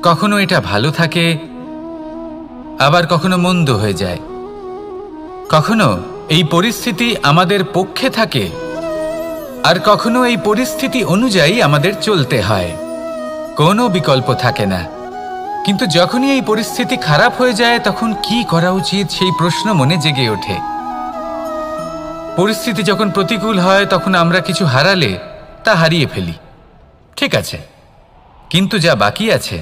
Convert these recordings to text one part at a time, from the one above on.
কখনো এটা ভালো থাকে, আবার কখনো মন্দ হয়ে যায়। কখনো এই পরিস্থিতি আমাদের পক্ষে থাকে, আর কখনো এই পরিস্থিতি অনুযায়ী আমাদের চলতে হয়। কোনো বিকল্প থাকে না। কিন্তু যখনই এই পরিস্থিতি খারাপ হয়ে যায়, তখন কি করা উচিত সেই প্রশ্ন মনে জেগে ওঠে। পরিস্থিতি যখন প্রতিকূল হয়, তখন আমরা কিছু হারালে তা হারিয়ে ফেলি, ঠিক আছে, কিন্তু যা বাকি আছে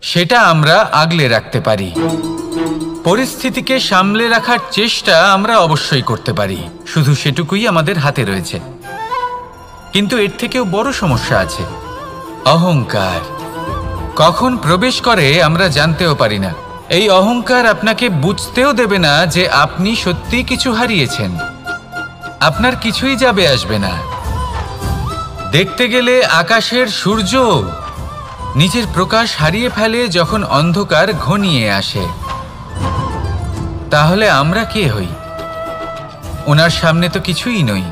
সেটা আমরা আগলে রাখতে পারি। পরিস্থিতিকে সামলে রাখার চেষ্টা আমরা অবশ্যই করতে পারি, শুধু সেটুকুই আমাদের হাতে রয়েছে। কিন্তু এর থেকেও বড় সমস্যা আছে, অহংকার। কখন প্রবেশ করে আমরা জানতেও পারি না। এই অহংকার আপনাকে বুঝতেও দেবে না যে আপনি সত্যি কিছু হারিয়েছেন। আপনার কিছুই যাবে আসবে না। দেখতে গেলে আকাশের সূর্য নিজের প্রকাশ হারিয়ে ফেলে যখন অন্ধকার ঘনিয়ে আসে। তাহলে আমরা কে হই? ওনার সামনে তো কিছুই নই।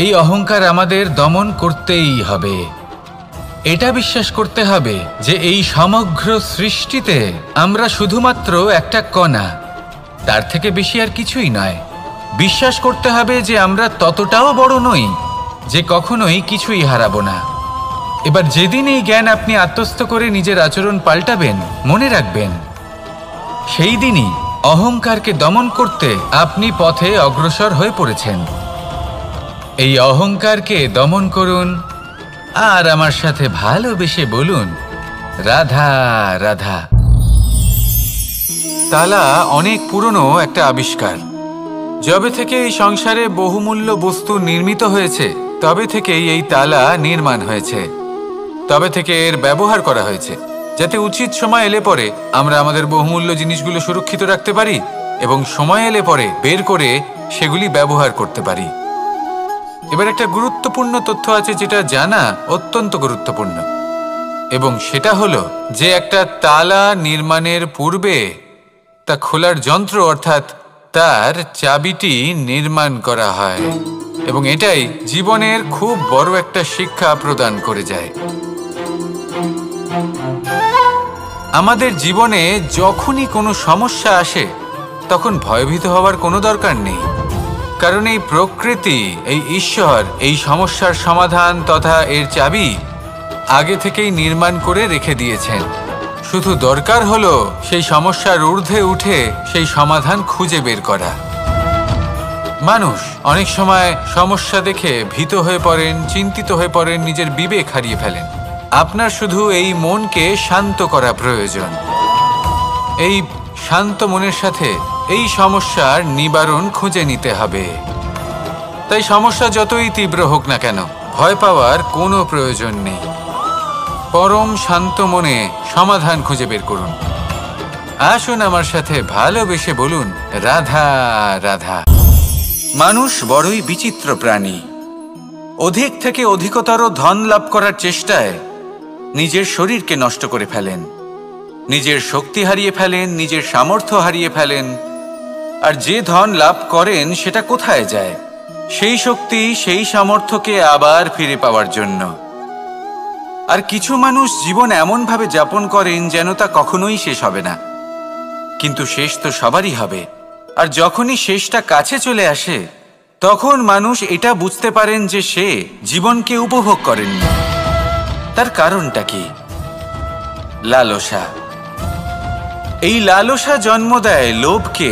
এই অহংকার আমাদের দমন করতেই হবে। এটা বিশ্বাস করতে হবে যে এই সমগ্র সৃষ্টিতে আমরা শুধুমাত্র একটা কণা, তার থেকে বেশি আর কিছুই নয়। বিশ্বাস করতে হবে যে আমরা ততটাও বড় নই যে কখনোই কিছুই হারাবো না। এবার যেদিন এই জ্ঞান আপনি আত্মস্থ করে নিজের আচরণ পাল্টাবেন, মনে রাখবেন সেই দিনই অহংকারকে দমন করতে আপনি পথে অগ্রসর হয়ে পড়েছেন। এই অহংকারকে দমন করুন আর আমার সাথে ভালোবেসে বলুন, রাধা রাধা। তালা অনেক পুরনো একটা আবিষ্কার। যবে থেকে এই সংসারে বহুমূল্য বস্তু নির্মিত হয়েছে, তবে থেকেই এই তালা নির্মাণ হয়েছে। তবে থেকে এর ব্যবহার করা হয়েছে, যাতে উচিত সময় এলে পরে আমরা আমাদের বহুমূল্য জিনিসগুলো সুরক্ষিত রাখতে পারি এবং সময় এলে পরে বের করে সেগুলি ব্যবহার করতে পারি। এবার একটা গুরুত্বপূর্ণ তথ্য আছে যেটা জানা অত্যন্ত গুরুত্বপূর্ণ, এবং সেটা হলো যে একটা তালা নির্মাণের পূর্বে তা খোলার যন্ত্র অর্থাৎ তার চাবিটি নির্মাণ করা হয়, এবং এটাই জীবনের খুব বড় একটা শিক্ষা প্রদান করে যায়। আমাদের জীবনে যখনই কোনো সমস্যা আসে, তখন ভয়ভীত হওয়ার কোনো দরকার নেই, কারণ এই প্রকৃতি, এই ঈশ্বর এই সমস্যার সমাধান তথা এর চাবি আগে থেকেই নির্মাণ করে রেখে দিয়েছেন। শুধু দরকার হলো সেই সমস্যার ঊর্ধ্বে উঠে সেই সমাধান খুঁজে বের করা। মানুষ অনেক সময় সমস্যা দেখে ভীত হয়ে পড়েন, চিন্তিত হয়ে পড়েন, নিজের বিবেক হারিয়ে ফেলেন। আপনার শুধু এই মনকে শান্ত করা প্রয়োজন। এই শান্ত মনের সাথে এই সমস্যার নিবারণ খুঁজে নিতে হবে। তাই সমস্যা যতই তীব্র হোক না কেন, ভয় পাওয়ার কোনো প্রয়োজন নেই। পরম শান্ত মনে সমাধান খুঁজে বের করুন। আসুন আমার সাথে ভালোবেসে বলুন, রাধা রাধা। মানুষ বড়ই বিচিত্র প্রাণী। অধিক থেকে অধিকতর ধন লাভ করার চেষ্টায় নিজের শরীরকে নষ্ট করে ফেলেন, নিজের শক্তি হারিয়ে ফেলেন, নিজের সামর্থ্য হারিয়ে ফেলেন। আর যে ধন লাভ করেন সেটা কোথায় যায়? সেই শক্তি, সেই সামর্থ্যকে আবার ফিরে পাওয়ার জন্য। আর কিছু মানুষ জীবন এমনভাবে যাপন করেন যেন তা কখনোই শেষ হবে না, কিন্তু শেষ তো সবারই হবে। আর যখনই শেষটা কাছে চলে আসে, তখন মানুষ এটা বুঝতে পারেন যে সে জীবনকে উপভোগ করেননি। তার কারণটা কি? লালসা। এই লালসা জন্ম দেয় লোভকে,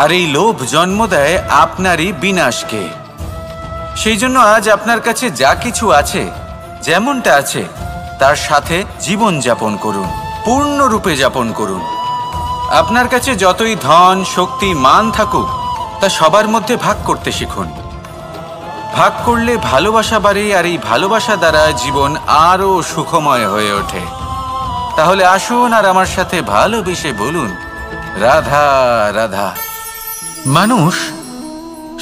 আর এই লোভ জন্ম দেয় আপনারই বিনাশকে। সেই জন্য আজ আপনার কাছে যা কিছু আছে, যেমনটা আছে তার সাথে জীবন যাপন করুন, পূর্ণরূপে যাপন করুন। আপনার কাছে যতই ধন, শক্তি, মান থাকুক, তা সবার মধ্যে ভাগ করতে শিখুন। ভাগ করলে ভালোবাসা বাড়ে, আর এই ভালোবাসা দ্বারা জীবন আরও সুখময় হয়ে ওঠে। তাহলে আসুন আর আমার সাথে ভালোবেসে বলুন, রাধা রাধা। মানুষ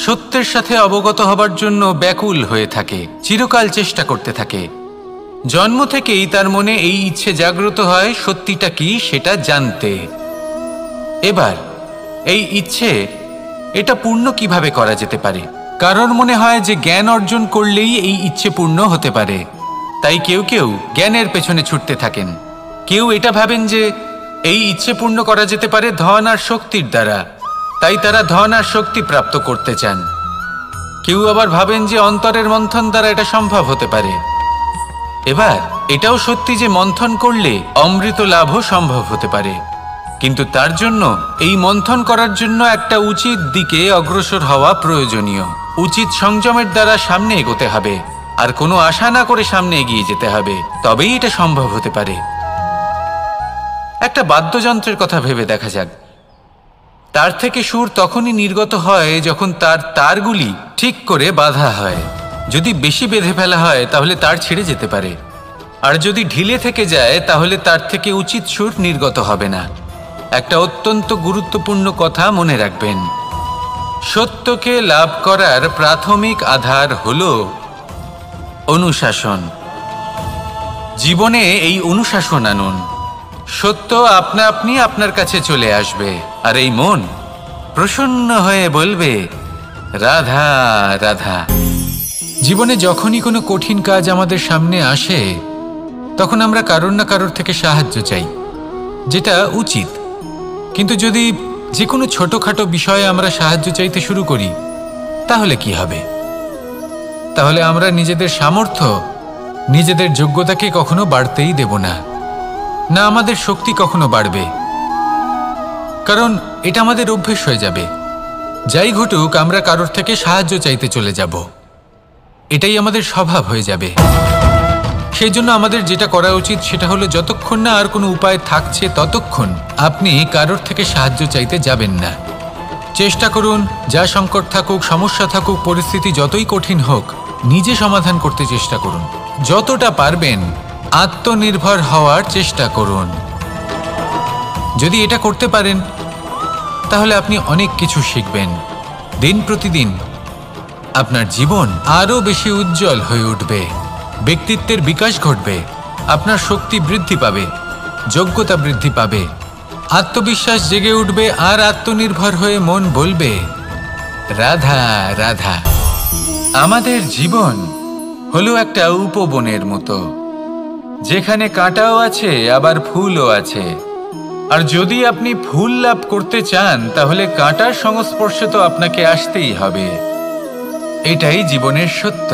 সত্যের সাথে অবগত হবার জন্য ব্যাকুল হয়ে থাকে, চিরকাল চেষ্টা করতে থাকে। জন্ম থেকেই তার মনে এই ইচ্ছে জাগ্রত হয় সত্যিটা কি সেটা জানতে। এবার এই ইচ্ছে, এটা পূর্ণ কিভাবে করা যেতে পারে? কারণ মনে হয় যে জ্ঞান অর্জন করলেই এই ইচ্ছে পূর্ণ হতে পারে। তাই কেউ কেউ জ্ঞানের পেছনে ছুটতে থাকেন, কেউ এটা ভাবেন যে এই ইচ্ছে পূর্ণ করা যেতে পারে ধন আর শক্তির দ্বারা, তাই তারা ধন আর শক্তি প্রাপ্ত করতে চান। কেউ আবার ভাবেন যে অন্তরের মন্থন দ্বারা এটা সম্ভব হতে পারে। এবার এটাও সত্যি যে মন্থন করলে অমৃত লাভও সম্ভব হতে পারে, কিন্তু তার জন্য এই মন্থন করার জন্য একটা উচিত দিকে অগ্রসর হওয়া প্রয়োজনীয়। উচিত সংযমের দ্বারা সামনে এগোতে হবে, আর কোনো আশা না করে সামনে এগিয়ে যেতে হবে, তবেই এটা সম্ভব হতে পারে। একটা বাদ্যযন্ত্রের কথা ভেবে দেখা যাক। তার থেকে সুর তখনই নির্গত হয় যখন তার তারগুলি ঠিক করে বাঁধা হয়। যদি বেশি বেঁধে ফেলা হয় তাহলে তার ছিঁড়ে যেতে পারে, আর যদি ঢিলে থেকে যায় তাহলে তার থেকে উচিত সুর নির্গত হবে না। একটা অত্যন্ত গুরুত্বপূর্ণ কথা মনে রাখবেন, সত্যকে লাভ করার প্রাথমিক আধার হল অনুশাসন। জীবনে এই অনুশাসন আনুন, সত্য আপনা আপনি আপনার কাছে চলে আসবে, আর এই মন প্রসন্ন হয়ে বলবে রাধা রাধা। জীবনে যখনই কোনো কঠিন কাজ আমাদের সামনে আসে তখন আমরা কারোর না কারোর থেকে সাহায্য চাই, যেটা উচিত। কিন্তু যদি যে কোনো ছোটখাটো বিষয়ে আমরা সাহায্য চাইতে শুরু করি তাহলে কি হবে? তাহলে আমরা নিজেদের সামর্থ্য, নিজেদের যোগ্যতাকে কখনো বাড়তেই দেব না, না আমাদের শক্তি কখনো বাড়বে, কারণ এটা আমাদের অভ্যেস হয়ে যাবে। যাই ঘটুক আমরা কারোর থেকে সাহায্য চাইতে চলে যাব, এটাই আমাদের স্বভাব হয়ে যাবে। সেই জন্য আমাদের যেটা করা উচিত সেটা হলো যতক্ষণ না আর কোনো উপায় থাকছে ততক্ষণ আপনি কারোর থেকে সাহায্য চাইতে যাবেন না। চেষ্টা করুন, যা সংকট থাকুক, সমস্যা থাকুক, পরিস্থিতি যতই কঠিন হোক, নিজে সমাধান করতে চেষ্টা করুন। যতটা পারবেন আত্মনির্ভর হওয়ার চেষ্টা করুন। যদি এটা করতে পারেন তাহলে আপনি অনেক কিছু শিখবেন। দিন প্রতিদিন আপনার জীবন আরও বেশি উজ্জ্বল হয়ে উঠবে, ব্যক্তিত্বের বিকাশ ঘটবে, আপনার শক্তি বৃদ্ধি পাবে, যোগ্যতা বৃদ্ধি পাবে, আত্মবিশ্বাস জেগে উঠবে, আর আত্মনির্ভর হয়ে মন বলবে রাধা রাধা। আমাদের জীবন হলো একটা উপবনের মতো, যেখানে কাঁটাও আছে আবার ফুলও আছে। আর যদি আপনি ফুল লাভ করতে চান তাহলে কাঁটার সংস্পর্শে তো আপনাকে আসতেই হবে। এটাই জীবনের সত্য।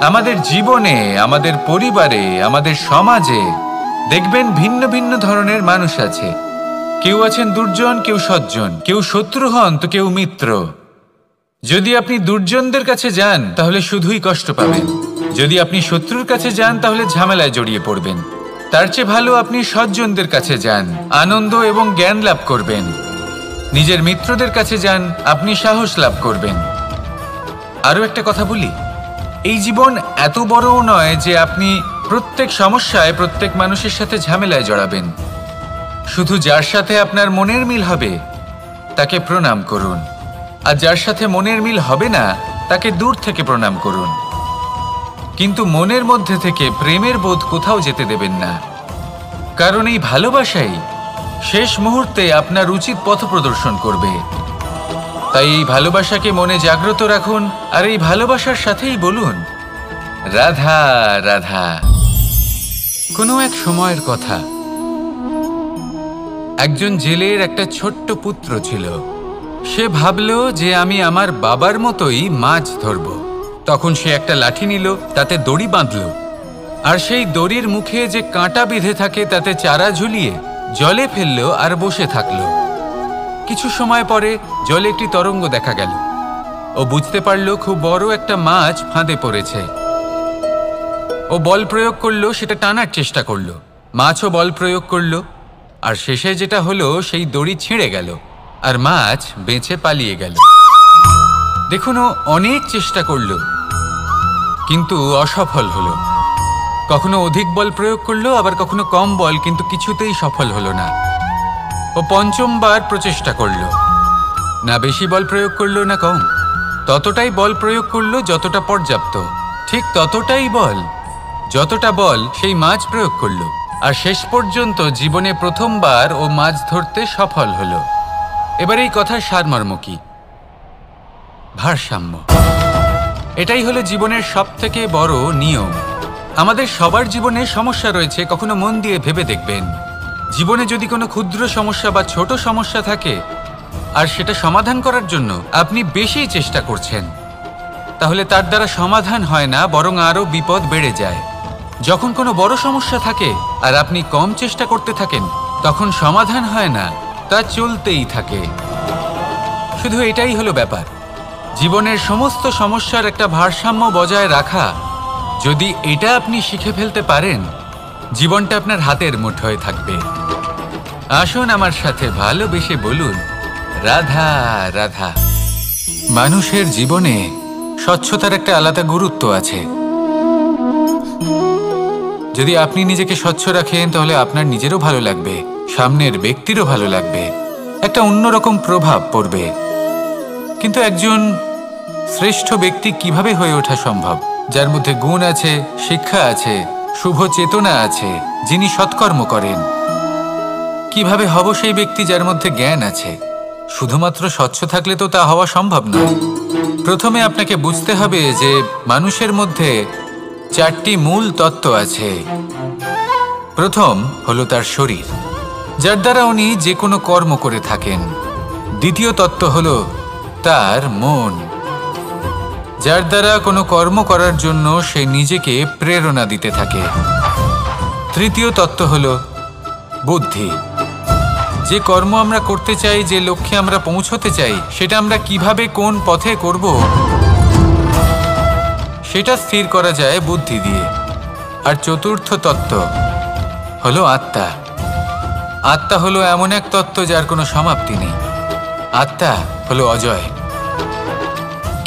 আমাদের জীবনে, আমাদের পরিবারে, আমাদের সমাজে দেখবেন ভিন্ন ভিন্ন ধরনের মানুষ আছে। কেউ আছেন দুর্জন, কেউ সজ্জন, কেউ শত্রু হন তো কেউ মিত্র। যদি আপনি দুর্জনদের কাছে যান তাহলে শুধুই কষ্ট পাবেন, যদি আপনি শত্রুর কাছে যান তাহলে ঝামেলায় জড়িয়ে পড়বেন। তার চেয়ে ভালো আপনি সজ্জনদের কাছে যান, আনন্দ এবং জ্ঞান লাভ করবেন। নিজের মিত্রদের কাছে যান, আপনি সাহস লাভ করবেন। আরও একটা কথা বলি, এই জীবন এত বড়ও নয় যে আপনি প্রত্যেক সমস্যায় প্রত্যেক মানুষের সাথে ঝামেলায় জড়াবেন। শুধু যার সাথে আপনার মনের মিল হবে তাকে প্রণাম করুন, আর যার সাথে মনের মিল হবে না তাকে দূর থেকে প্রণাম করুন। কিন্তু মনের মধ্যে থেকে প্রেমের বোধ কোথাও যেতে দেবেন না, কারণ এই ভালোবাসাই শেষ মুহূর্তে আপনার উচিত পথ প্রদর্শন করবে। তাই এই ভালোবাসাকে মনে জাগ্রত রাখুন, আর এই ভালোবাসার সাথেই বলুন রাধা রাধা। কোনো এক সময়ের কথা, একজন জেলের একটা ছোট্ট পুত্র ছিল। সে ভাবল যে আমি আমার বাবার মতোই মাছ ধরব। তখন সে একটা লাঠি নিল, তাতে দড়ি বাঁধল, আর সেই দড়ির মুখে যে কাঁটা বিঁধে থাকে তাতে চারা ঝুলিয়ে জলে ফেলল আর বসে থাকল। কিছু সময় পরে জলে একটি তরঙ্গ দেখা গেল। ও বুঝতে পারল খুব বড় একটা মাছ ফাঁদে পড়েছে। ও বল প্রয়োগ করলো, সেটা টানার চেষ্টা করলো, মাছও বল প্রয়োগ করলো, আর শেষে যেটা হলো সেই দড়ি ছিঁড়ে গেল আর মাছ বেঁচে পালিয়ে গেল। দেখুন, ও অনেক চেষ্টা করলো কিন্তু অসফল হলো। কখনো অধিক বল প্রয়োগ করলো, আবার কখনো কম বল, কিন্তু কিছুতেই সফল হলো না। ও পঞ্চমবার প্রচেষ্টা করলো, না বেশি বল প্রয়োগ করলো না কম, ততটাই বল প্রয়োগ করলো যতটা পর্যাপ্ত, ঠিক ততটাই বল, যতটা বল সেই মাছ প্রয়োগ করলো, আর শেষ পর্যন্ত জীবনে প্রথমবার ও মাছ ধরতে সফল হলো। এবার এই কথার সারমর্ম কি? ভারসাম্য। এটাই হলো জীবনের সবথেকে বড় নিয়ম। আমাদের সবার জীবনে সমস্যা রয়েছে, কখনো মন দিয়ে ভেবে দেখবেন। জীবনে যদি কোনো ক্ষুদ্র সমস্যা বা ছোট সমস্যা থাকে আর সেটা সমাধান করার জন্য আপনি বেশি চেষ্টা করছেন, তাহলে তার দ্বারা সমাধান হয় না, বরং আরও বিপদ বেড়ে যায়। যখন কোনো বড় সমস্যা থাকে আর আপনি কম চেষ্টা করতে থাকেন, তখন সমাধান হয় না, তা চলতেই থাকে। শুধু এটাই হলো ব্যাপার। জীবনের সমস্ত সমস্যার একটা ভারসাম্য বজায় রাখা, যদি এটা আপনি শিখে ফেলতে পারেন, জীবনটা আপনার হাতের মুঠোয় থাকবে। আসুন আমার সাথে ভালোবেসে বলুন, রাধা রাধা। মানুষের জীবনে স্বচ্ছতার একটা আলাদা গুরুত্ব আছে। যদি আপনি নিজেকে স্বচ্ছ রাখেন, তাহলে আপনার নিজেরও ভালো লাগবে, সামনের ব্যক্তিরও ভালো লাগবে, একটা অন্যরকম প্রভাব পড়বে। কিন্তু একজন শ্রেষ্ঠ ব্যক্তি কিভাবে হয়ে ওঠা সম্ভব? যার মধ্যে গুণ আছে, শিক্ষা আছে, শুভ চেতনা আছে, যিনি সৎকর্ম করেন। কিভাবে হব সেই ব্যক্তি যার মধ্যে জ্ঞান আছে? শুধুমাত্র স্বচ্ছ থাকলে তো তা হওয়া সম্ভব নয়। প্রথমে আপনাকে বুঝতে হবে যে মানুষের মধ্যে 4টি মূল তত্ত্ব আছে। প্রথম হলো তার শরীর, যার দ্বারা উনি যে কোনো কর্ম করে থাকেন। দ্বিতীয় তত্ত্ব হলো তার মন, যার দ্বারা কোনো কর্ম করার জন্য সে নিজেকে প্রেরণা দিতে থাকে। তৃতীয় তত্ত্ব হলো বুদ্ধি, যে কর্ম আমরা করতে চাই, যে লক্ষ্যে আমরা পৌঁছতে চাই, সেটা আমরা কিভাবে কোন পথে করব সেটা স্থির করা যায় বুদ্ধি দিয়ে। আর চতুর্থ তত্ত্ব হলো আত্মা। আত্মা হলো এমন এক তত্ত্ব যার কোনো সমাপ্তি নেই। আত্মা হলো অজয়।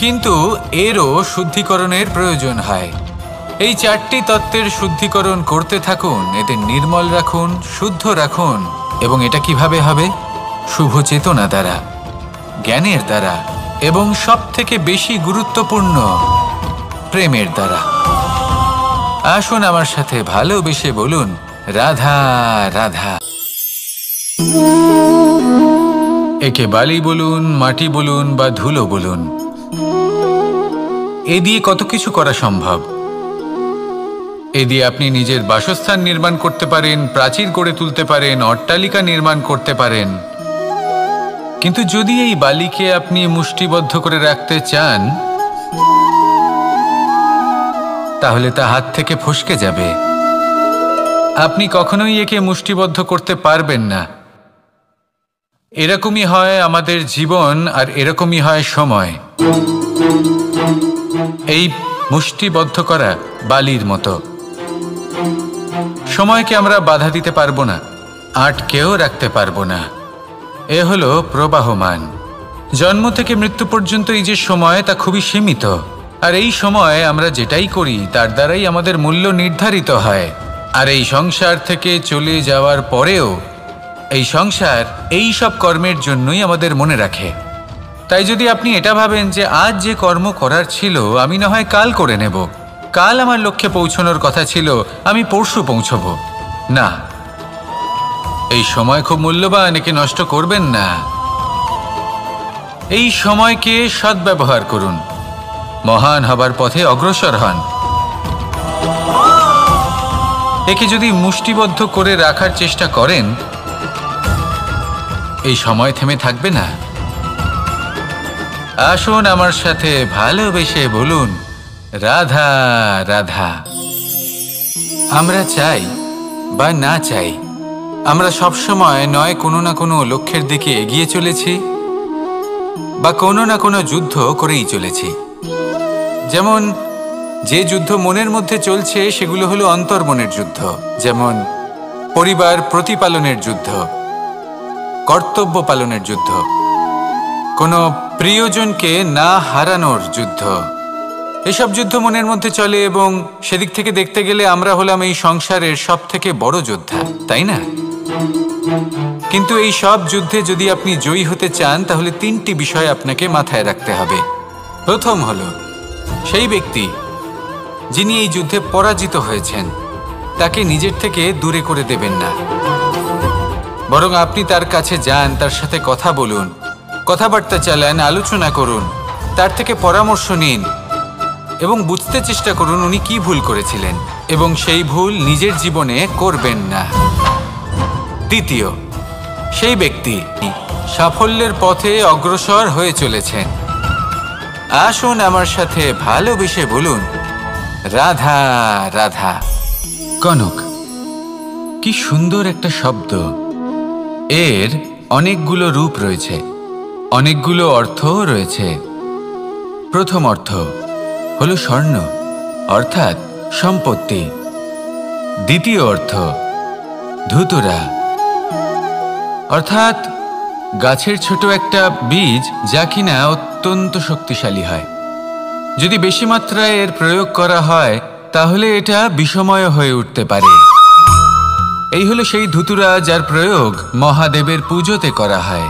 কিন্তু এরও শুদ্ধিকরণের প্রয়োজন হয়। এই 4টি তত্ত্বের শুদ্ধিকরণ করতে থাকুন, এদের নির্মল রাখুন, শুদ্ধ রাখুন। এবং এটা কিভাবে হবে? শুভ চেতনা দ্বারা, জ্ঞানের দ্বারা, এবং সবথেকে বেশি গুরুত্বপূর্ণ প্রেমের দ্বারা। আসুন আমার সাথে ভালোবেসে বলুন, রাধা রাধা। একে বালি বলুন, মাটি বলুন বা ধুলো বলুন, এ দিয়ে কত কিছু করা সম্ভব। এ দিয়ে আপনি নিজের বাসস্থান নির্মাণ করতে পারেন, প্রাচীর গড়ে তুলতে পারেন, অট্টালিকা নির্মাণ করতে পারেন। কিন্তু যদি এই বালিকে আপনি মুষ্টিবদ্ধ করে রাখতে চান, তাহলে তা হাত থেকে ফসকে যাবে। আপনি কখনোই একে মুষ্টিবদ্ধ করতে পারবেন না। এরকমই হয় আমাদের জীবন, আর এরকমই হয় সময়। এই মুষ্টিবদ্ধ করা বালির মতো। সময়কে আমরা বাধা দিতে পারবো না, আটকেও রাখতে পারবো না। এ হলো প্রবাহমান। জন্ম থেকে মৃত্যু পর্যন্ত এই যে সময়, তা খুবই সীমিত। আর এই সময় আমরা যেটাই করি তার দ্বারাই আমাদের মূল্য নির্ধারিত হয়। আর এই সংসার থেকে চলে যাওয়ার পরেও এই সংসার এই সব কর্মের জন্যই আমাদের মনে রাখে। তাই যদি আপনি এটা ভাবেন যে আজ যে কর্ম করার ছিল আমি না হয় কাল করে নেব, কাল আমার লক্ষ্যে পৌঁছানোর কথা ছিল আমি পরশু পৌঁছব, না, এই সময় খুব মূল্যবান, একে নষ্ট করবেন না। এই সময়কে সদ্ব্যবহার করুন, মহান হবার পথে অগ্রসর হন। একে যদি মুষ্টিবদ্ধ করে রাখার চেষ্টা করেন, এই সময় থেমে থাকবে না। আসুন আমার সাথে ভালোবেসে বলুন, রাধা রাধা। আমরা চাই বা না চাই, আমরা সবসময় নয় কোনো না কোনো লক্ষ্যের দিকে এগিয়ে চলেছি বা কোনো না কোনো যুদ্ধ করেই চলেছি। যেমন যে যুদ্ধ মনের মধ্যে চলছে সেগুলো হলো অন্তর্মনের যুদ্ধ। যেমন পরিবার প্রতিপালনের যুদ্ধ, কর্তব্য পালনের যুদ্ধ, কোনো প্রিয়জনকে না হারানোর যুদ্ধ। এসব যুদ্ধ মনের মধ্যে চলে এবং সেদিক থেকে দেখতে গেলে আমরা হলাম এই সংসারের সব থেকে বড় যোদ্ধা, তাই না? কিন্তু এই সব যুদ্ধে যদি আপনি জয়ী হতে চান, তাহলে 3টি বিষয় আপনাকে মাথায় রাখতে হবে। প্রথম হলো সেই ব্যক্তি যিনি এই যুদ্ধে পরাজিত হয়েছেন তাকে নিজের থেকে দূরে করে দেবেন না, বরং আপনি তার কাছে যান, তার সাথে কথা বলুন, কথাবার্তা চালান, আলোচনা করুন, তার থেকে পরামর্শ নিন এবং বুঝতে চেষ্টা করুন উনি কি ভুল করেছিলেন। এবং সেই ভুল নিজের জীবনে করবেন না। দ্বিতীয়, সেই ব্যক্তি সাফল্যের পথে অগ্রসর হয়ে চলেছেন। আসুন আমার সাথে ভালোবেসে বলুন, রাধা রাধা। কনক, কি সুন্দর একটা শব্দ। এর অনেকগুলো রূপ রয়েছে, অনেকগুলো অর্থও রয়েছে। প্রথম অর্থ হলো স্বর্ণ, অর্থাৎ সম্পত্তি। দ্বিতীয় অর্থ ধুতুরা, অর্থাৎ গাছের ছোট একটা বীজ, যা কিনা অত্যন্ত শক্তিশালী হয়। যদি বেশি মাত্রায় এর প্রয়োগ করা হয় তাহলে এটা বিষময় হয়ে উঠতে পারে। এই হলো সেই ধুতুরা যার প্রয়োগ মহাদেবের পুজোতে করা হয়।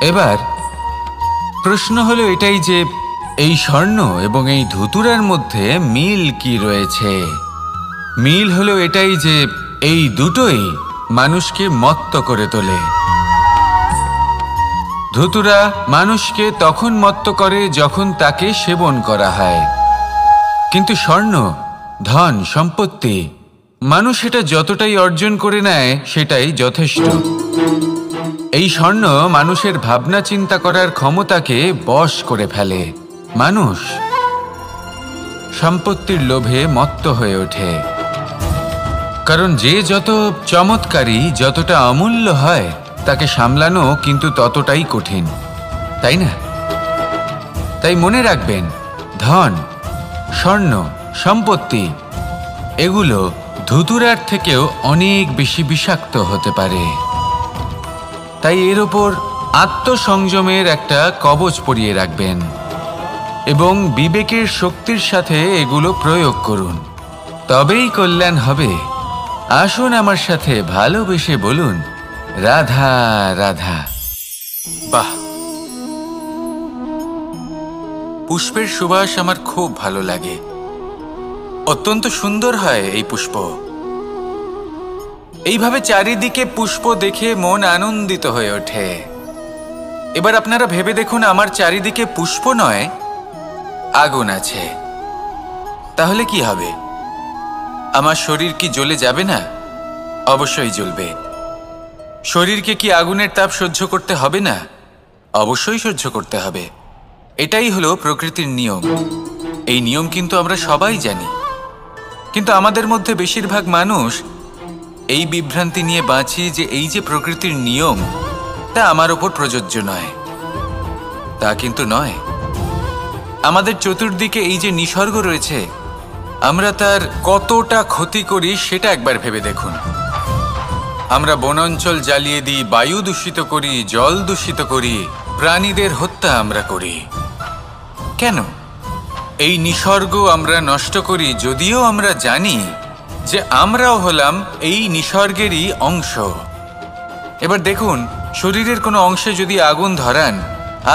এবার প্রশ্ন হলো এটাই যে এই স্বর্ণ এবং এই ধুতুরার মধ্যে মিল কি রয়েছে? মিল হলো এটাই যে এই দুটোই মানুষকে মত্ত করে তোলে। ধুতুরা মানুষকে তখন মত্ত করে যখন তাকে সেবন করা হয়, কিন্তু স্বর্ণ, ধন, সম্পত্তি, মানুষ এটা যতটাই অর্জন করে নেয় সেটাই যথেষ্ট। এই স্বর্ণ মানুষের ভাবনা চিন্তা করার ক্ষমতাকে বশ করে ফেলে। মানুষ সম্পত্তির লোভে মত্ত হয়ে ওঠে, কারণ যে যত চমৎকারী, যতটা অমূল্য হয় তাকে সামলানো কিন্তু ততটাই কঠিন, তাই না? তাই মনে রাখবেন, ধন, স্বর্ণ, সম্পত্তি এগুলো ধুতুরার থেকেও অনেক বেশি বিষাক্ত হতে পারে। তাই এর ওপর আত্মসংযমের একটা কবচ পরিয়ে রাখবেন এবং বিবেকের শক্তির সাথে এগুলো প্রয়োগ করুন, তবেই কল্যাণ হবে। আসুন আমার সাথে ভালোবেসে বলুন, রাধা রাধা। বাহ, পুষ্পের সুবাস আমার খুব ভালো লাগে। অত্যন্ত সুন্দর হয় এই পুষ্প। এইভাবে চারিদিকে পুষ্প দেখে মন আনন্দিত হয়ে ওঠে। এবার আপনারা ভেবে দেখুন, আমার চারিদিকে পুষ্প নয়, আগুন আছে। তাহলে কি হবে? আমার শরীর কি জ্বলে যাবে না? অবশ্যই জ্বলবে। শরীরকে কি আগুনের তাপ সহ্য করতে হবে না? অবশ্যই সহ্য করতে হবে। এটাই হলো প্রকৃতির নিয়ম। এই নিয়ম কিন্তু আমরা সবাই জানি, কিন্তু আমাদের মধ্যে বেশিরভাগ মানুষ এই বিভ্রান্তি নিয়ে বাঁচি যে এই যে প্রকৃতির নিয়ম, তা আমার ওপর প্রযোজ্য নয়। তা কিন্তু নয়। আমাদের চতুর্দিকে এই যে নিসর্গ রয়েছে, আমরা তার কতটা ক্ষতি করি সেটা একবার ভেবে দেখুন। আমরা বনাঞ্চল জ্বালিয়ে দিই, বায়ু দূষিত করি, জল দূষিত করি, প্রাণীদের হত্যা আমরা করি। কেন? এই নিসর্গ আমরা নষ্ট করি, যদিও আমরা জানি যে আমরাও হলাম এই নিসর্গেরই অংশ। এবার দেখুন, শরীরের কোনো অংশে যদি আগুন ধরান,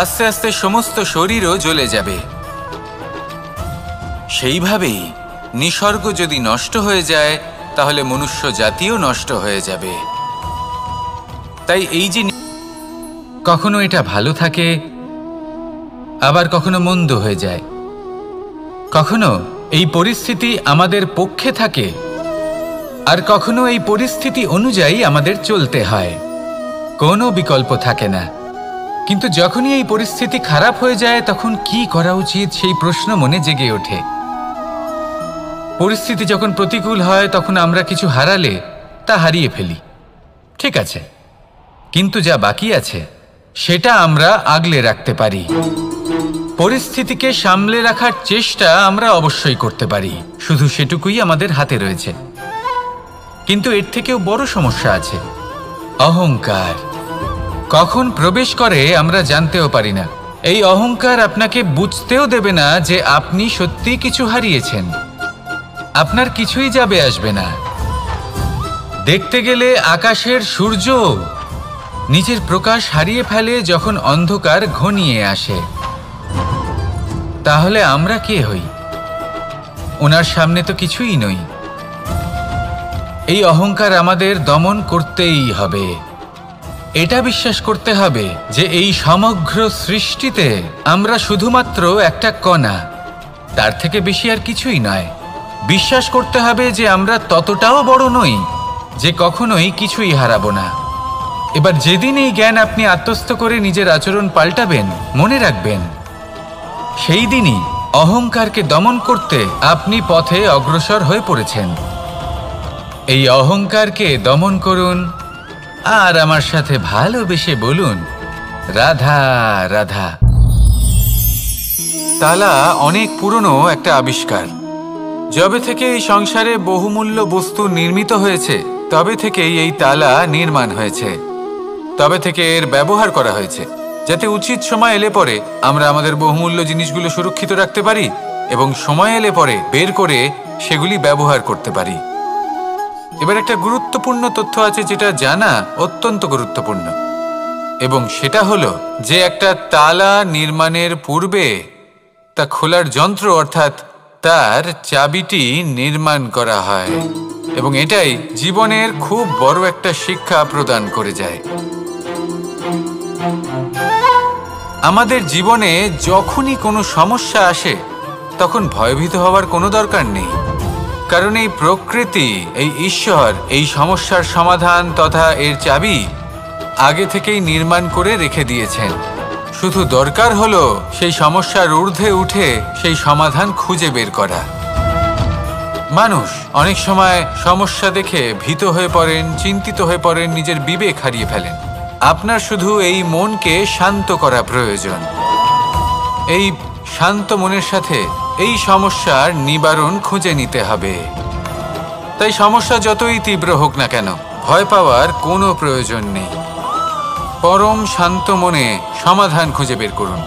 আস্তে আস্তে সমস্ত শরীরও জ্বলে যাবে। সেইভাবেই নিসর্গ যদি নষ্ট হয়ে যায়, তাহলে মনুষ্য জাতিও নষ্ট হয়ে যাবে। তাই এই যে কখনো এটা ভালো থাকে, আবার কখনো মন্দ হয়ে যায়। কখনো এই পরিস্থিতি আমাদের পক্ষে থাকে, আর কখনো এই পরিস্থিতি অনুযায়ী আমাদের চলতে হয়। কোনো বিকল্প থাকে না। কিন্তু যখনই এই পরিস্থিতি খারাপ হয়ে যায়, তখন কি করা উচিত সেই প্রশ্ন মনে জেগে ওঠে। পরিস্থিতি যখন প্রতিকূল হয়, তখন আমরা কিছু হারালে তা হারিয়ে ফেলি, ঠিক আছে, কিন্তু যা বাকি আছে সেটা আমরা আগলে রাখতে পারি। পরিস্থিতিকে সামলে রাখার চেষ্টা আমরা অবশ্যই করতে পারি, শুধু সেটুকুই আমাদের হাতে রয়েছে। কিন্তু এর থেকেও বড় সমস্যা আছে, অহংকার। কখন প্রবেশ করে আমরা জানতেও পারি না। এই অহংকার আপনাকে বুঝতেও দেবে না যে আপনি সত্যি কিছু হারিয়েছেন। আপনার কিছুই যাবে আসবে না। দেখতে গেলে আকাশের সূর্য নিজের প্রকাশ হারিয়ে ফেলে যখন অন্ধকার ঘনিয়ে আসে। তাহলে আমরা কে হই? ওনার সামনে তো কিছুই নই। এই অহংকার আমাদের দমন করতেই হবে। এটা বিশ্বাস করতে হবে যে এই সমগ্র সৃষ্টিতে আমরা শুধুমাত্র একটা কণা, তার থেকে বেশি আর কিছুই নয়। বিশ্বাস করতে হবে যে আমরা ততটাও বড় নই যে কখনোই কিছুই হারাবো না। এবার যেদিন এই জ্ঞান আপনি আত্মস্থ করে নিজের আচরণ পাল্টাবেন, মনে রাখবেন সেই দিনই অহংকারকে দমন করতে আপনি পথে অগ্রসর হয়ে পড়েছেন। এই অহংকারকে দমন করুন আর আমার সাথে ভালোবেসে বলুন, রাধা রাধা। তালা অনেক পুরনো একটা আবিষ্কার। যবে থেকে এই সংসারে বহুমূল্য বস্তু নির্মিত হয়েছে তবে থেকেই এই তালা নির্মাণ হয়েছে, তবে থেকে এর ব্যবহার করা হয়েছে, যাতে উচিত সময় এলে পরে আমরা আমাদের বহুমূল্য জিনিসগুলো সুরক্ষিত রাখতে পারি এবং সময় এলে পরে বের করে সেগুলি ব্যবহার করতে পারি। এবার একটা গুরুত্বপূর্ণ তথ্য আছে যেটা জানা অত্যন্ত গুরুত্বপূর্ণ, এবং সেটা হলো যে একটা তালা নির্মাণের পূর্বে তা খোলার যন্ত্র অর্থাৎ তার চাবিটি নির্মাণ করা হয়, এবং এটাই জীবনের খুব বড় একটা শিক্ষা প্রদান করে যায়। আমাদের জীবনে যখনই কোনো সমস্যা আসে তখন ভয়ভীত হওয়ার কোনো দরকার নেই, কারণ এই প্রকৃতি, এই ঈশ্বর এই সমস্যার সমাধান তথা এর চাবি আগে থেকেই নির্মাণ করে রেখে দিয়েছেন। শুধু দরকার হলো সেই সমস্যার ঊর্ধ্বে উঠে সেই সমাধান খুঁজে বের করা। মানুষ অনেক সময় সমস্যা দেখে ভীত হয়ে পড়েন, চিন্তিত হয়ে পড়েন, নিজের বিবেক হারিয়ে ফেলেন। আপনার শুধু এই মনকে শান্ত করা প্রয়োজন। এই শান্ত মনের সাথে এই সমস্যার নিবারণ খুঁজে নিতে হবে। তাই সমস্যা যতই তীব্র হোক না কেন, ভয় পাওয়ার কোনো প্রয়োজন নেই। পরম শান্ত মনে সমাধান খুঁজে বের করুন।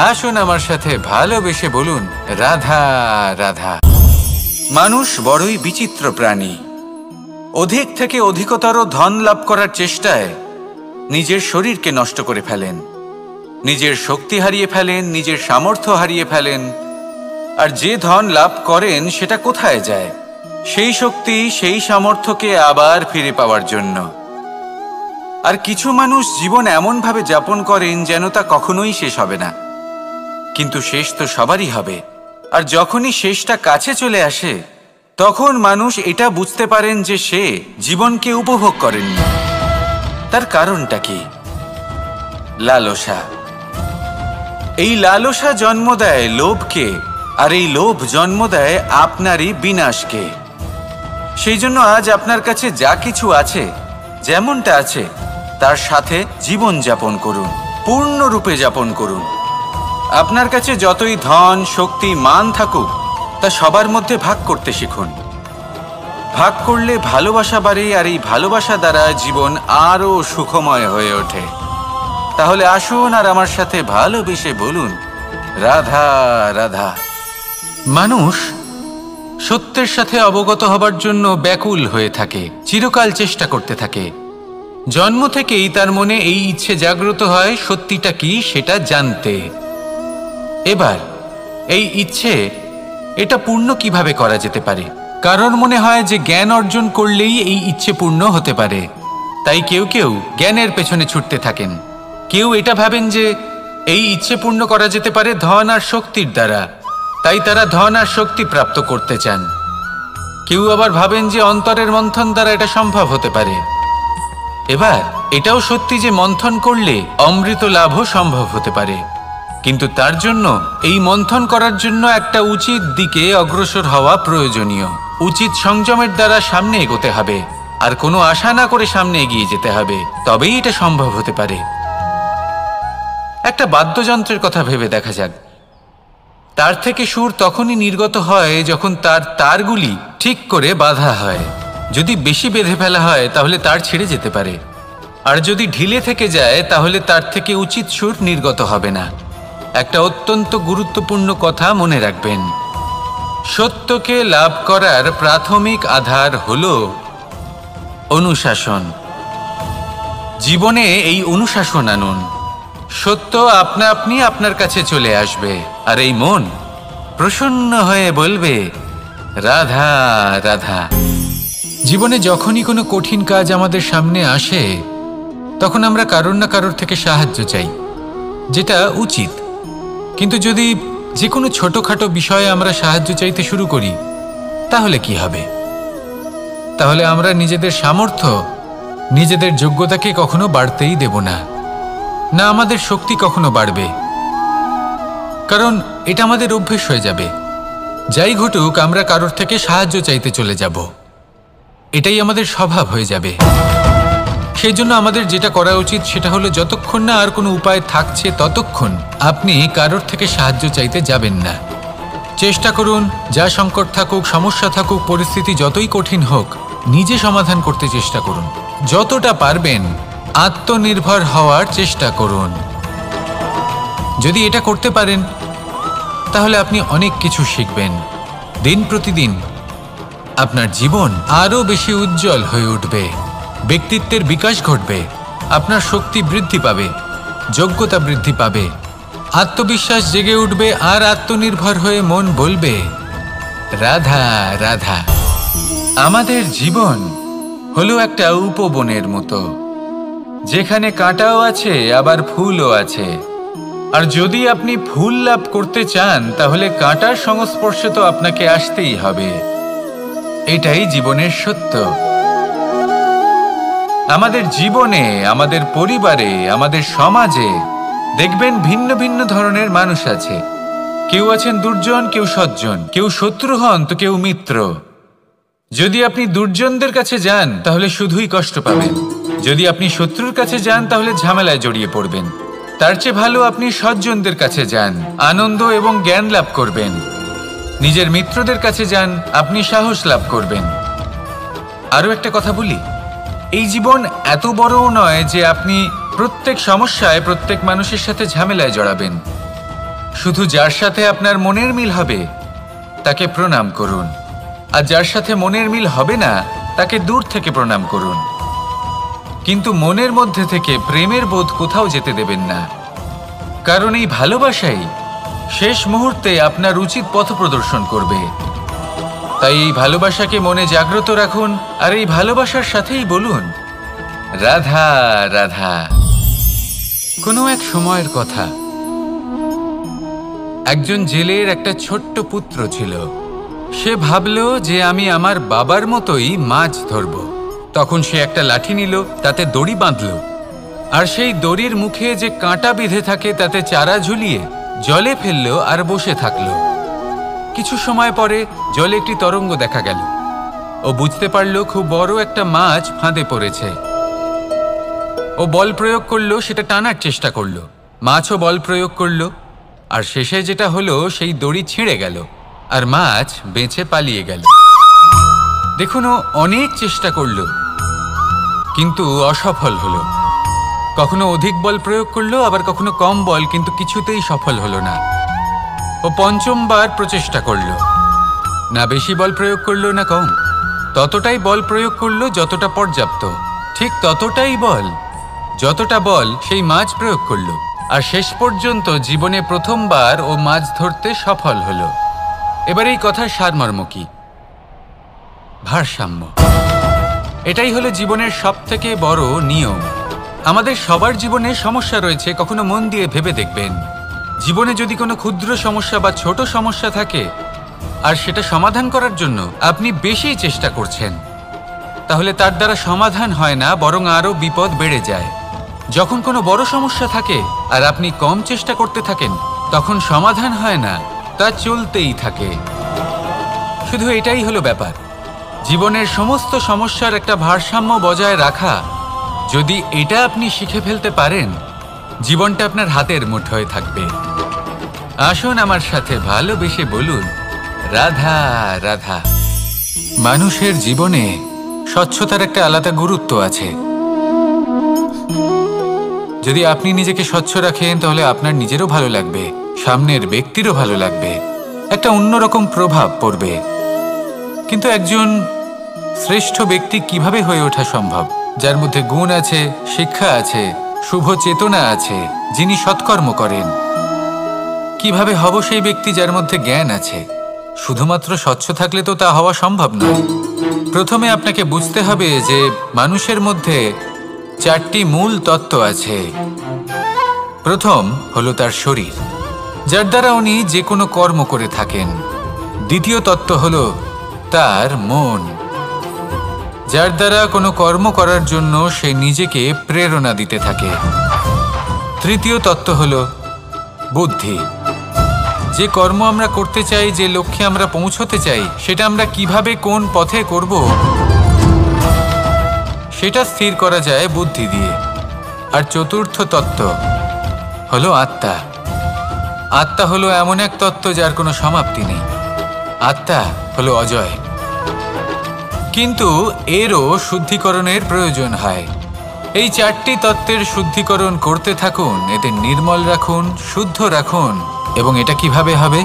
আসুন আমার সাথে ভালোবেসে বলুন, রাধা রাধা। মানুষ বড়ই বিচিত্র প্রাণী। অধিক থেকে অধিকতর ধন লাভ করার চেষ্টায় নিজের শরীরকে নষ্ট করে ফেলেন, নিজের শক্তি হারিয়ে ফেলেন, নিজের সামর্থ্য হারিয়ে ফেলেন। আর যে ধন লাভ করেন সেটা কোথায় যায়? সেই শক্তি, সেই সামর্থ্যকে আবার ফিরে পাওয়ার জন্য। আর কিছু মানুষ জীবন এমনভাবে যাপন করেন যেন তা কখনোই শেষ হবে না, কিন্তু শেষ তো সবারই হবে। আর যখনই শেষটা কাছে চলে আসে তখন মানুষ এটা বুঝতে পারেন যে সে জীবনকে উপভোগ করেননি। তার কারণটা কি? লালসা। এই লালসা জন্ম দেয় লোভকে, আর এই লোভ জন্ম দেয় আপনারই বিনাশকে। সেই জন্য আজ আপনার কাছে যা কিছু আছে, যেমনটা আছে তার সাথে জীবন যাপন করুন, পূর্ণরূপে যাপন করুন। আপনার কাছে যতই ধন, শক্তি, মান থাকুক তা সবার মধ্যে ভাগ করতে শিখুন। ভাগ করলে ভালোবাসা বাড়ে, আর এই ভালোবাসা দ্বারা জীবন আরও সুখময় হয়ে ওঠে। তাহলে আসুন আর আমার সাথে ভালোবেসে বলুন, রাধা রাধা। মানুষ সত্যের সাথে অবগত হবার জন্য ব্যাকুল হয়ে থাকে, চিরকাল চেষ্টা করতে থাকে। জন্ম থেকেই তার মনে এই ইচ্ছে জাগ্রত হয় সত্যিটা কি সেটা জানতে। এবার এই ইচ্ছে এটা পূর্ণ কিভাবে করা যেতে পারে? কারণ মনে হয় যে জ্ঞান অর্জন করলেই এই ইচ্ছে পূর্ণ হতে পারে। তাই কেউ কেউ জ্ঞানের পেছনে ছুটতে থাকেন। কেউ এটা ভাবেন যে এই ইচ্ছে পূর্ণ করা যেতে পারে ধন আর শক্তির দ্বারা, তাই তারা ধন আর শক্তি প্রাপ্ত করতে চান। কেউ আবার ভাবেন যে অন্তরের মন্থন দ্বারা এটা সম্ভব হতে পারে। এবার এটাও সত্যি যে মন্থন করলে অমৃত লাভও সম্ভব হতে পারে, কিন্তু তার জন্য এই মন্থন করার জন্য একটা উচিত দিকে অগ্রসর হওয়া প্রয়োজনীয়। উচিত সংযমের দ্বারা সামনে এগোতে হবে, আর কোনো আশা না করে সামনে এগিয়ে যেতে হবে, তবেই এটা সম্ভব হতে পারে। একটা বাদ্যযন্ত্রের কথা ভেবে দেখা যাক। তার থেকে সুর তখনই নির্গত হয় যখন তার তারগুলি ঠিক করে বাঁধা হয়। যদি বেশি বেঁধে ফেলা হয় তাহলে তার ছিঁড়ে যেতে পারে, আর যদি ঢিলে থেকে যায় তাহলে তার থেকে উচিত সুর নির্গত হবে না। একটা অত্যন্ত গুরুত্বপূর্ণ কথা মনে রাখবেন, সত্যকে লাভ করার প্রাথমিক আধার হল অনুশাসন। জীবনে এই অনুশাসন আনুন, সত্য আপনা আপনি আপনার কাছে চলে আসবে, আর এই মন প্রসন্ন হয়ে বলবে, রাধা রাধা। জীবনে যখনই কোনো কঠিন কাজ আমাদের সামনে আসে তখন আমরা কারোর না কারোর থেকে সাহায্য চাই, যেটা উচিত। কিন্তু যদি যে কোনো ছোটখাটো বিষয়ে আমরা সাহায্য চাইতে শুরু করি তাহলে কি হবে? তাহলে আমরা নিজেদের সামর্থ্য, নিজেদের যোগ্যতাকে কখনো বাড়তেই দেব না, না আমাদের শক্তি কখনো বাড়বে, কারণ এটা আমাদের অভ্যেস হয়ে যাবে। যাই ঘটুক আমরা কারোর থেকে সাহায্য চাইতে চলে যাব, এটাই আমাদের স্বভাব হয়ে যাবে। সেই জন্য আমাদের যেটা করা উচিত সেটা হলো, যতক্ষণ না আর কোনো উপায় থাকছে ততক্ষণ আপনি কারোর থেকে সাহায্য চাইতে যাবেন না। চেষ্টা করুন, যা সংকট থাকুক, সমস্যা থাকুক, পরিস্থিতি যতই কঠিন হোক, নিজে সমাধান করতে চেষ্টা করুন। যতটা পারবেন আত্মনির্ভর হওয়ার চেষ্টা করুন। যদি এটা করতে পারেন তাহলে আপনি অনেক কিছু শিখবেন। দিন প্রতিদিন আপনার জীবন আরও বেশি উজ্জ্বল হয়ে উঠবে, ব্যক্তিত্বের বিকাশ ঘটবে, আপনার শক্তি বৃদ্ধি পাবে, যোগ্যতা বৃদ্ধি পাবে, আত্মবিশ্বাস জেগে উঠবে, আর আত্মনির্ভর হয়ে মন বলবে, রাধা রাধা। আমাদের জীবন হলো একটা উপবনের মতো, যেখানে কাঁটাও আছে আবার ফুলও আছে। আর যদি আপনি ফুল লাভ করতে চান তাহলে কাঁটার সংস্পর্শে তো আপনাকে আসতেই হবে। এটাই জীবনের সত্য। আমাদের জীবনে, আমাদের পরিবারে, আমাদের সমাজে দেখবেন ভিন্ন ভিন্ন ধরনের মানুষ আছে। কেউ আছেন দুর্জন, কেউ সজ্জন, কেউ শত্রু হন তো কেউ মিত্র। যদি আপনি দুর্জনদের কাছে যান তাহলে শুধুই কষ্ট পাবেন, যদি আপনি শত্রুর কাছে যান তাহলে ঝামেলায় জড়িয়ে পড়বেন। তার চেয়ে ভালো আপনি সজ্জনদের কাছে যান, আনন্দ এবং জ্ঞান লাভ করবেন। নিজের মিত্রদের কাছে যান, আপনি সাহস লাভ করবেন। আরও একটা কথা বলি, এই জীবন এত বড়ও নয় যে আপনি প্রত্যেক সমস্যায় প্রত্যেক মানুষের সাথে ঝামেলায় জড়াবেন। শুধু যার সাথে আপনার মনের মিল হবে তাকে প্রণাম করুন, আর যার সাথে মনের মিল হবে না তাকে দূর থেকে প্রণাম করুন। কিন্তু মনের মধ্যে থেকে প্রেমের বোধ কোথাও যেতে দেবেন না, কারণ এই ভালোবাসাই শেষ মুহূর্তে আপনার উচিত পথ প্রদর্শন করবে। তাই এই ভালোবাসাকে মনে জাগ্রত রাখুন, আর এই ভালোবাসার সাথেই বলুন, রাধা রাধা। কোনো এক সময়ের কথা, একজন জেলের একটা ছোট্ট পুত্র ছিল। সে ভাবল যে আমি আমার বাবার মতোই মাছ ধরব। তখন সে একটা লাঠি নিল, তাতে দড়ি বাঁধল, আর সেই দড়ির মুখে যে কাঁটা বিঁধে থাকে তাতে চারা ঝুলিয়ে জলে ফেলল আর বসে থাকল। কিছু সময় পরে জলে একটি তরঙ্গ দেখা গেল। ও বুঝতে পারল খুব বড় একটা মাছ ফাঁদে পড়েছে। ও বল প্রয়োগ করলো, সেটা টানার চেষ্টা করলো, মাছও বল প্রয়োগ করলো, আর শেষে যেটা হলো সেই দড়ি ছিঁড়ে গেল আর মাছ বেঁচে পালিয়ে গেল। দেখুন, ও অনেক চেষ্টা করলো কিন্তু অসফল হলো। কখনো অধিক বল প্রয়োগ করলো, আবার কখনো কম বল, কিন্তু কিছুতেই সফল হলো না। ও পঞ্চমবার প্রচেষ্টা করলো, না বেশি বল প্রয়োগ করলো না কম, ততটাই বল প্রয়োগ করলো যতটা পর্যাপ্ত, ঠিক ততটাই বল, যতটা বল সেই মাছ প্রয়োগ করলো, আর শেষ পর্যন্ত জীবনে প্রথমবার ও মাছ ধরতে সফল হলো। এবার এই কথার সারমর্ম কি? ভারসাম্য। এটাই হলো জীবনের সবথেকে বড় নিয়ম। আমাদের সবার জীবনে সমস্যা রয়েছে, কখনো মন দিয়ে ভেবে দেখবেন। জীবনে যদি কোনো ক্ষুদ্র সমস্যা বা ছোট সমস্যা থাকে আর সেটা সমাধান করার জন্য আপনি বেশি চেষ্টা করছেন, তাহলে তার দ্বারা সমাধান হয় না, বরং আরও বিপদ বেড়ে যায়। যখন কোনো বড় সমস্যা থাকে আর আপনি কম চেষ্টা করতে থাকেন, তখন সমাধান হয় না, তা চলতেই থাকে। শুধু এটাই হলো ব্যাপার। জীবনের সমস্ত সমস্যার একটা ভারসাম্য বজায় রাখা, যদি এটা আপনি শিখে ফেলতে পারেন, জীবনটা আপনার হাতের মুঠোয় থাকবে। আসুন আমার সাথে ভালোবেসে বলুন, রাধা রাধা। মানুষের জীবনে স্বচ্ছতার একটা আলাদা গুরুত্ব আছে। যদি আপনি নিজেকে স্বচ্ছ রাখেন তাহলে আপনার নিজেরও ভালো লাগবে, সামনের ব্যক্তিরও ভালো লাগবে, একটা অন্যরকম প্রভাব পড়বে। কিন্তু একজন শ্রেষ্ঠ ব্যক্তি কিভাবে হয়ে ওঠা সম্ভব? যার মধ্যে গুণ আছে, শিক্ষা আছে, শুভ চেতনা আছে, যিনি সৎকর্ম করেন। কিভাবে হব সেই ব্যক্তি যার মধ্যে জ্ঞান আছে? শুধুমাত্র স্বচ্ছ থাকলে তো তা হওয়া সম্ভব নয়। প্রথমে আপনাকে বুঝতে হবে যে মানুষের মধ্যে 4টি মূল তত্ত্ব আছে। প্রথম হলো তার শরীর, যার দ্বারা উনি যে কোনো কর্ম করে থাকেন। দ্বিতীয় তত্ত্ব হলো তার মন, যার দ্বারা কোনো কর্ম করার জন্য সে নিজেকে প্রেরণা দিতে থাকে। তৃতীয় তত্ত্ব হল বুদ্ধি। যে কর্ম আমরা করতে চাই, যে লক্ষ্যে আমরা পৌঁছতে চাই, সেটা আমরা কিভাবে কোন পথে করব সেটা স্থির করা যায় বুদ্ধি দিয়ে। আর চতুর্থ তত্ত্ব হলো আত্মা। আত্মা হলো এমন এক তত্ত্ব যার কোনো সমাপ্তি নেই। আত্মা হলো অজয়, কিন্তু এরও শুদ্ধিকরণের প্রয়োজন হয়। এই চারটি তত্ত্বের শুদ্ধিকরণ করতে থাকুন, এদের নির্মল রাখুন, শুদ্ধ রাখুন। এবং এটা কিভাবে হবে?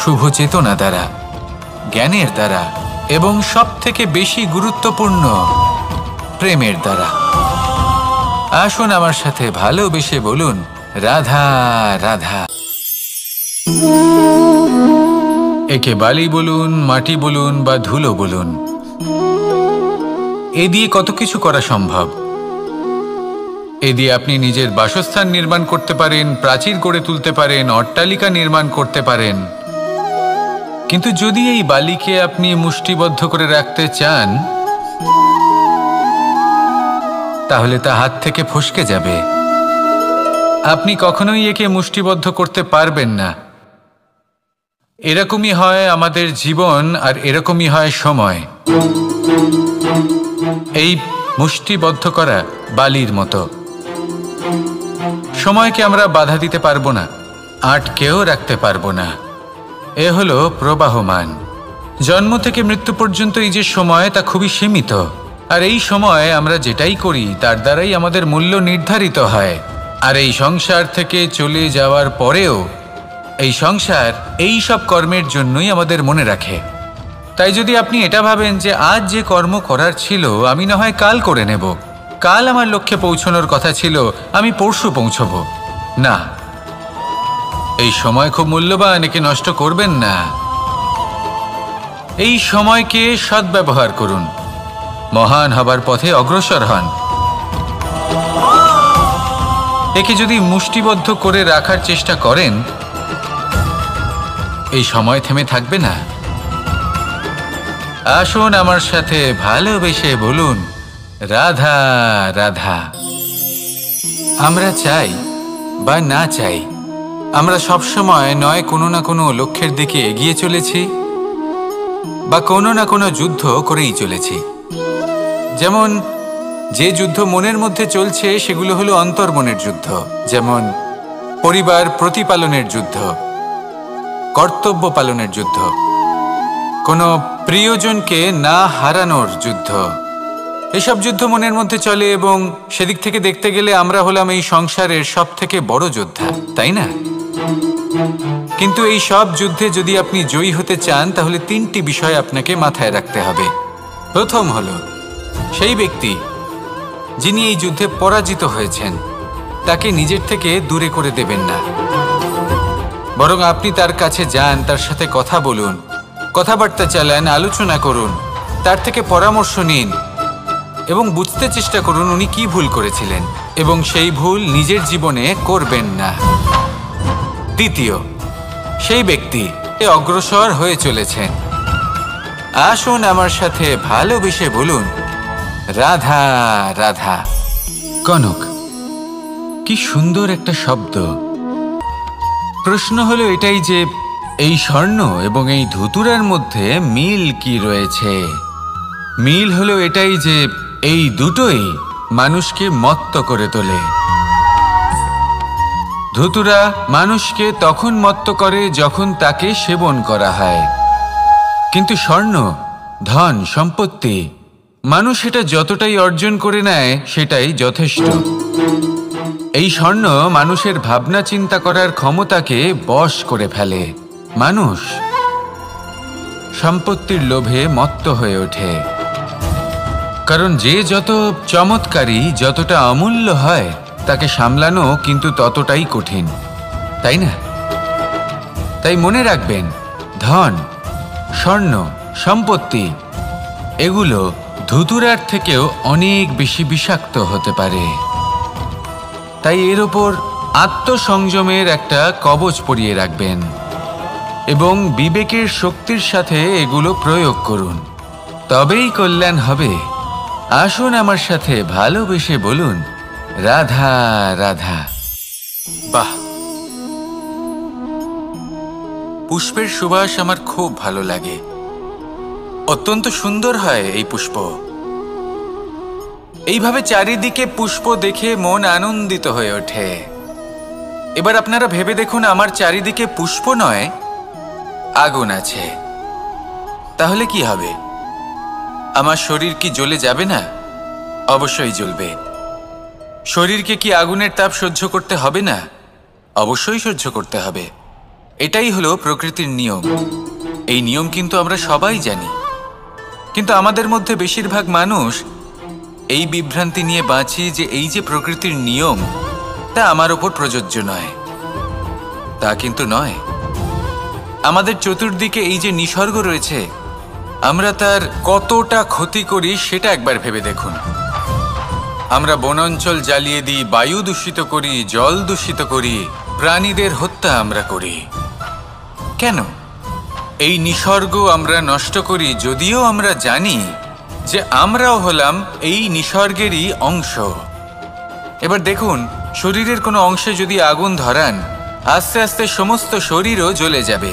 শুভ চেতনা দ্বারা, জ্ঞানের দ্বারা, এবং সব থেকে বেশি গুরুত্বপূর্ণ প্রেমের দ্বারা। আসুন আমার সাথে ভালোবেসে বলুন, রাধা রাধা। একে বালি বলুন, মাটি বলুন বা ধুলো বলুন, এ দিয়ে কত কিছু করা সম্ভব। এ দিয়ে আপনি নিজের বাসস্থান নির্মাণ করতে পারেন, প্রাচীর গড়ে তুলতে পারেন, অট্টালিকা নির্মাণ করতে পারেন। কিন্তু যদি এই বালিকে আপনি মুষ্টিবদ্ধ করে রাখতে চান, তাহলে তা হাত থেকে ফসকে যাবে। আপনি কখনোই একে মুষ্টিবদ্ধ করতে পারবেন না। এরকমই হয় আমাদের জীবন, আর এরকমই হয় সময়। এই মুষ্টিবদ্ধ করা বালির মতো। সময়কে আমরা বাধা দিতে পারবো না, আটকেও রাখতে পারবো না। এ হলো প্রবাহমান। জন্ম থেকে মৃত্যু পর্যন্ত এই যে সময়, তা খুবই সীমিত। আর এই সময় আমরা যেটাই করি তার দ্বারাই আমাদের মূল্য নির্ধারিত হয়। আর এই সংসার থেকে চলে যাওয়ার পরেও এই সংসার এই সব কর্মের জন্যই আমাদের মনে রাখে। তাই যদি আপনি এটা ভাবেন যে আজ যে কর্ম করার ছিল আমি না হয় কাল করে নেব, কাল আমার লক্ষ্যে পৌঁছানোর কথা ছিল আমি পরশু পৌঁছব, না, এই সময় খুব মূল্যবান, একে নষ্ট করবেন না। এই সময়কে সদ্ব্যবহার করুন, মহান হবার পথে অগ্রসর হন। একে যদি মুষ্টিবদ্ধ করে রাখার চেষ্টা করেন, এই সময় থেমে থাকবে না। আসুন আমার সাথে ভালোবেসে বলুন, রাধা রাধা। আমরা চাই বা না চাই, আমরা সবসময় নয় কোনো না কোনো লক্ষ্যের দিকে এগিয়ে চলেছি বা কোনো না কোনো যুদ্ধ করেই চলেছি। যেমন যে যুদ্ধ মনের মধ্যে চলছে সেগুলো হলো অন্তর্মনের যুদ্ধ। যেমন পরিবার প্রতিপালনের যুদ্ধ, কর্তব্য পালনের যুদ্ধ, কোনো প্রিয়জনকে না হারানোর যুদ্ধ। এসব যুদ্ধ মনের মধ্যে চলে এবং সেদিক থেকে দেখতে গেলে আমরা হলাম এই সংসারের সব থেকে বড় যোদ্ধা, তাই না? কিন্তু এই সব যুদ্ধে যদি আপনি জয়ী হতে চান তাহলে তিনটি বিষয় আপনাকে মাথায় রাখতে হবে। প্রথম হলো সেই ব্যক্তি যিনি এই যুদ্ধে পরাজিত হয়েছেন তাকে নিজের থেকে দূরে করে দেবেন না, বরং আপনি তার কাছে যান, তার সাথে কথা বলুন, কথাবার্তা চালান, আলোচনা করুন, তার থেকে পরামর্শ নিন এবং বুঝতে চেষ্টা করুন উনি কি ভুল করেছিলেন এবং সেই ভুল নিজের জীবনে করবেন না। দ্বিতীয়, সেই ব্যক্তি অগ্রসর হয়ে চলেছেন। আসুন আমার সাথে ভালোবেসে বলুন, রাধা রাধা। কনক, কি সুন্দর একটা শব্দ। প্রশ্ন হলো এটাই যে এই স্বর্ণ এবং এই ধুতুরার মধ্যে মিল কি রয়েছে? মিল হলো এটাই যে এই দুটোই মানুষকে মত্ত করে তোলে। ধুতুরা মানুষকে তখন মত্ত করে যখন তাকে সেবন করা হয়, কিন্তু স্বর্ণ, ধন, সম্পত্তি, মানুষ এটা যতটাই অর্জন করে নেয় সেটাই যথেষ্ট। এই স্বর্ণ মানুষের ভাবনা চিন্তা করার ক্ষমতাকে বশ করে ফেলে। মানুষ সম্পত্তির লোভে মত্ত হয়ে ওঠে, কারণ যে যত চমৎকারী, যতটা অমূল্য হয় তাকে সামলানো কিন্তু ততটাই কঠিন, তাই না? তাই মনে রাখবেন, ধন, স্বর্ণ, সম্পত্তি এগুলো ধুতুরার থেকেও অনেক বেশি বিষাক্ত হতে পারে। তাই এর ওপর আত্মসংযমের একটা কবচ পরিয়ে রাখবেন। এবং বিবেকের শক্তির সাথে এগুলো প্রয়োগ করুন, তবেই কল্যাণ হবে। আসুন আমার সাথে ভালোবেসে বলুন, রাধা রাধা। বাহ, পুষ্পের সুবাস আমার খুব ভালো লাগে। অত্যন্ত সুন্দর হয় এই পুষ্প। এইভাবে চারিদিকে পুষ্প দেখে মন আনন্দিত হয়ে ওঠে। এবার আপনারা ভেবে দেখুন, আমার চারিদিকে পুষ্প নয়, আগুন আছে। তাহলে কি হবে? আমার শরীর কি জ্বলে যাবে না? অবশ্যই জ্বলবে। শরীরকে কি আগুনের তাপ সহ্য করতে হবে না? অবশ্যই সহ্য করতে হবে। এটাই হলো প্রকৃতির নিয়ম। এই নিয়ম কিন্তু আমরা সবাই জানি, কিন্তু আমাদের মধ্যে বেশিরভাগ মানুষ এই বিভ্রান্তি নিয়ে বাঁচি যে এই যে প্রকৃতির নিয়ম, তা আমার ওপর প্রযোজ্য নয়। তা কিন্তু নয়। আমাদের চতুর্দিকে এই যে নিসর্গ রয়েছে, আমরা তার কতটা ক্ষতি করি সেটা একবার ভেবে দেখুন। আমরা বনাঞ্চল জ্বালিয়ে দিই, বায়ু দূষিত করি, জল দূষিত করি, প্রাণীদের হত্যা আমরা করি। কেন? এই নিসর্গ আমরা নষ্ট করি, যদিও আমরা জানি যে আমরাও হলাম এই নিসর্গেরই অংশ। এবার দেখুন, শরীরের কোনো অংশে যদি আগুন ধরান, আস্তে আস্তে সমস্ত শরীরও জ্বলে যাবে।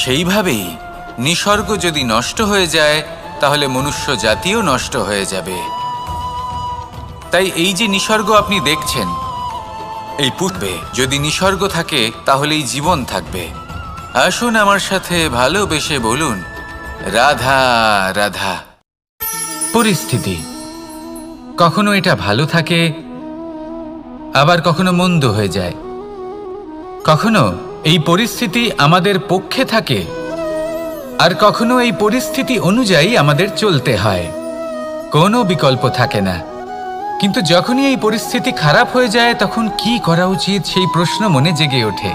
সেইভাবেই নিসর্গ যদি নষ্ট হয়ে যায়, তাহলে মনুষ্য জাতিও নষ্ট হয়ে যাবে। তাই এই যে নিসর্গ আপনি দেখছেন, এই পুষ্পে যদি নিসর্গ থাকে তাহলেই জীবন থাকবে। আসুন আমার সাথে ভালোবেসে বলুন, রাধা রাধা। পরিস্থিতি কখনো এটা ভালো থাকে, আবার কখনো মন্দ হয়ে যায়। কখনো এই পরিস্থিতি আমাদের পক্ষে থাকে, আর কখনো এই পরিস্থিতি অনুযায়ী আমাদের চলতে হয়। কোনো বিকল্প থাকে না। কিন্তু যখনই এই পরিস্থিতি খারাপ হয়ে যায়, তখন কি করা উচিত সেই প্রশ্ন মনে জেগে ওঠে।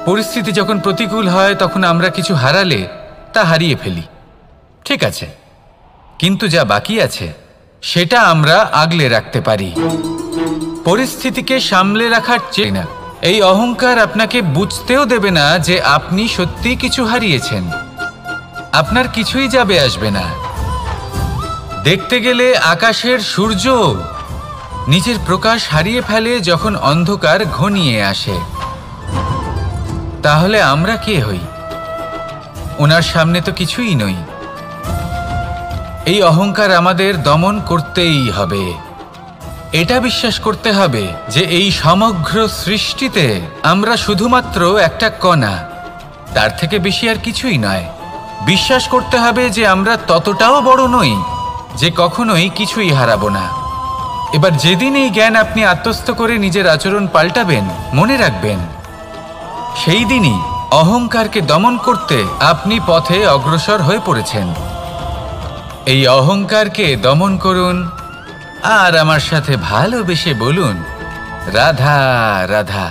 পরিস্থিতি যখন প্রতিকূল হয়, তখন আমরা কিছু হারালে তা হারিয়ে ফেলি, ঠিক আছে, কিন্তু যা বাকি আছে সেটা আমরা আগলে রাখতে পারি। পরিস্থিতিকে সামলে রাখার চেয়ে না, এই অহংকার আপনাকে বুঝতেও দেবে না যে আপনি সত্যি কিছু হারিয়েছেন। আপনার কিছুই যাবে আসবে না। দেখতে গেলে আকাশের সূর্য নিজের প্রকাশ হারিয়ে ফেলে যখন অন্ধকার ঘনিয়ে আসে। তাহলে আমরা কে হই? ওনার সামনে তো কিছুই নই। এই অহংকার আমাদের দমন করতেই হবে। এটা বিশ্বাস করতে হবে যে এই সমগ্র সৃষ্টিতে আমরা শুধুমাত্র একটা কণা, তার থেকে বেশি আর কিছুই নয়। বিশ্বাস করতে হবে যে আমরা ততটাও বড় নই যে কখনোই কিছুই হারাবো না। এবার যেদিন এই জ্ঞান আপনি আত্মস্থ করে নিজের আচরণ পাল্টাবেন, মনে রাখবেন সেই দিনই অহংকারকে দমন করতে আপনি পথে অগ্রসর হয়ে পড়েছেন। এই অহংকারকে দমন করুন আর আমার সাথে ভালোবেসে বলুন, রাধা রাধা।